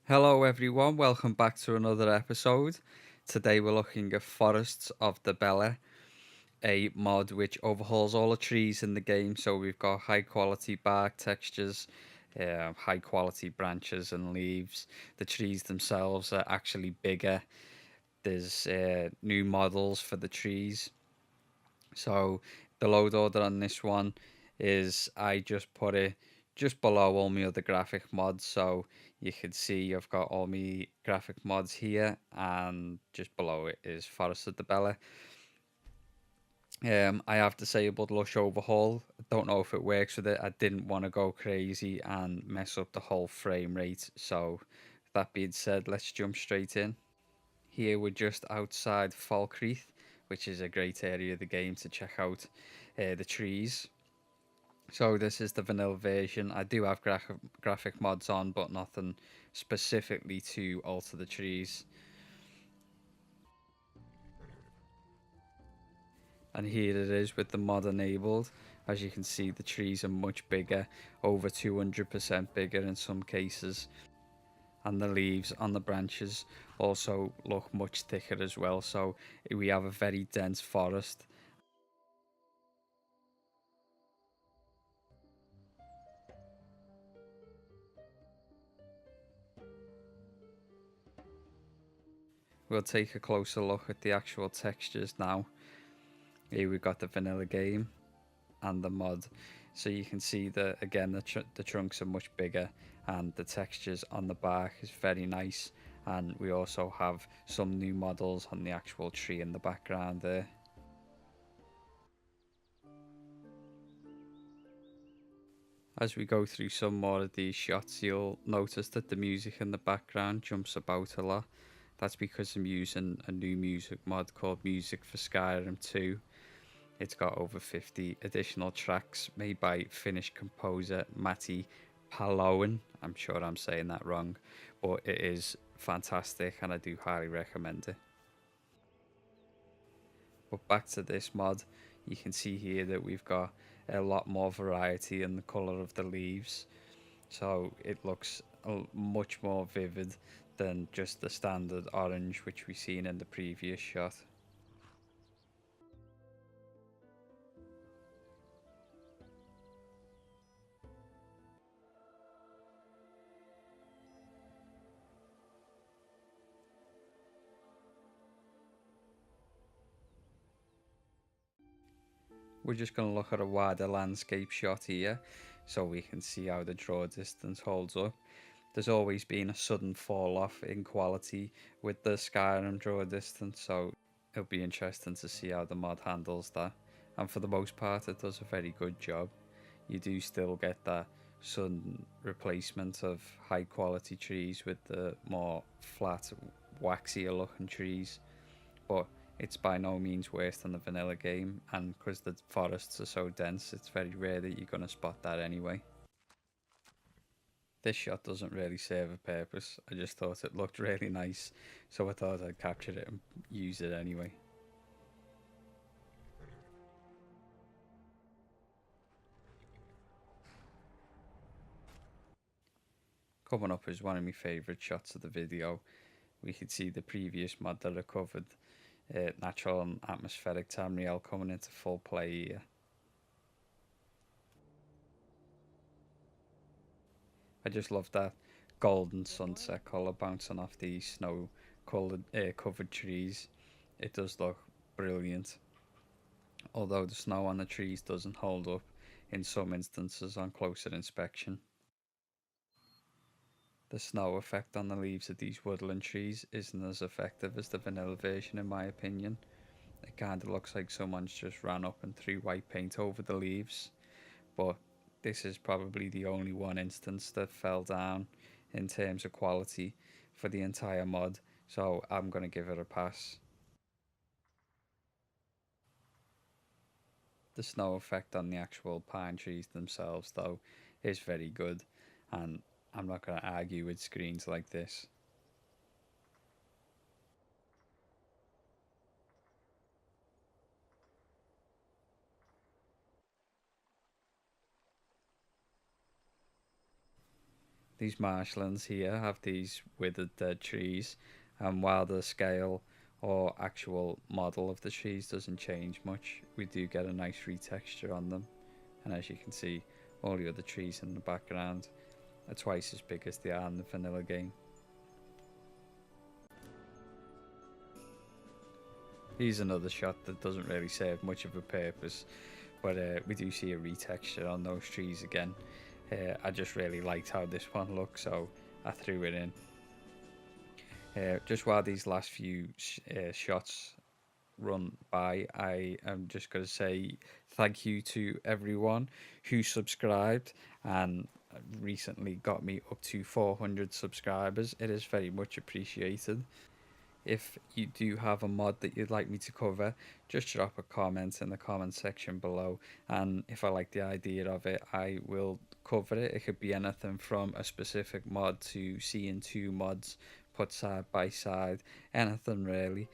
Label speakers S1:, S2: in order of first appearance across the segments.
S1: Hello, everyone. Welcome back to another episode. Today, we're looking at Forests of Dibella, a mod which overhauls all the trees in the game. So, we've got high quality bark textures, high quality branches and leaves. The trees themselves are actually bigger. There's new models for the trees. So, the load order on this one is I just put it just below all my other graphic mods. So you can see I've got all my graphic mods here, and just below it is Forest of the Bella. I have disabled Lush Overhaul. I don't know if it works with it. I didn't want to go crazy and mess up the whole frame rate. So, that being said, let's jump straight in. Here we're just outside Falkreath, which is a great area of the game to check out the trees. So this is the vanilla version. I do have graphic mods on, but nothing specifically to alter the trees. And here it is with the mod enabled. As you can see, the trees are much bigger, over 200% bigger in some cases. And the leaves on the branches also look much thicker as well. So we have a very dense forest. We'll take a closer look at the actual textures now. Here we've got the vanilla game and the mod. So you can see that again the trunks are much bigger, and the textures on the bark is very nice. And we also have some new models on the actual tree in the background there. As we go through some more of these shots, you'll notice that the music in the background jumps about a lot. That's because I'm using a new music mod called Music for Skyrim 2. It's got over 50 additional tracks made by Finnish composer Matti Paloen. I'm sure I'm saying that wrong, but it is fantastic and I do highly recommend it. But back to this mod, you can see here that we've got a lot more variety in the colour of the leaves. So it looks much more vivid than just the standard orange which we've seen in the previous shot. We're just going to look at a wider landscape shot here so we can see how the draw distance holds up. There's always been a sudden fall off in quality with the Skyrim draw distance, so it'll be interesting to see how the mod handles that. And for the most part, it does a very good job. You do still get that sudden replacement of high quality trees with the more flat, waxier looking trees, but it's by no means worse than the vanilla game, and because the forests are so dense, it's very rare that you're going to spot that anyway. This shot doesn't really serve a purpose. I just thought it looked really nice, so I thought I'd capture it and use it anyway. Coming up is one of my favourite shots of the video. We could see the previous mod that I covered, natural and atmospheric Tamriel, coming into full play here. I just love that golden sunset colour bouncing off the snow coloured covered trees. It does look brilliant, although the snow on the trees doesn't hold up in some instances on closer inspection. The snow effect on the leaves of these woodland trees isn't as effective as the vanilla version in my opinion. It kinda looks like someone's just ran up and threw white paint over the leaves, but this is probably the only one instance that fell down in terms of quality for the entire mod, so I'm going to give it a pass. The snow effect on the actual pine trees themselves, though, is very good, and I'm not going to argue with screens like this. these marshlands here have these withered dead trees, and while the scale or actual model of the trees doesn't change much, we do get a nice retexture on them. And as you can see, all the other trees in the background are twice as big as they are in the vanilla game. Here's another shot that doesn't really serve much of a purpose, but we do see a retexture on those trees again. I just really liked how this one looked, so I threw it in. Just while these last few shots run by, I am just going to say thank you to everyone who subscribed and recently got me up to 400 subscribers. It is very much appreciated. If you do have a mod that you'd like me to cover, just drop a comment in the comment section below, and if I like the idea of it, I will cover it. It could be anything from a specific mod to seeing two mods put side by side, anything really.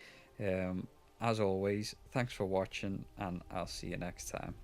S1: As always, thanks for watching, and I'll see you next time.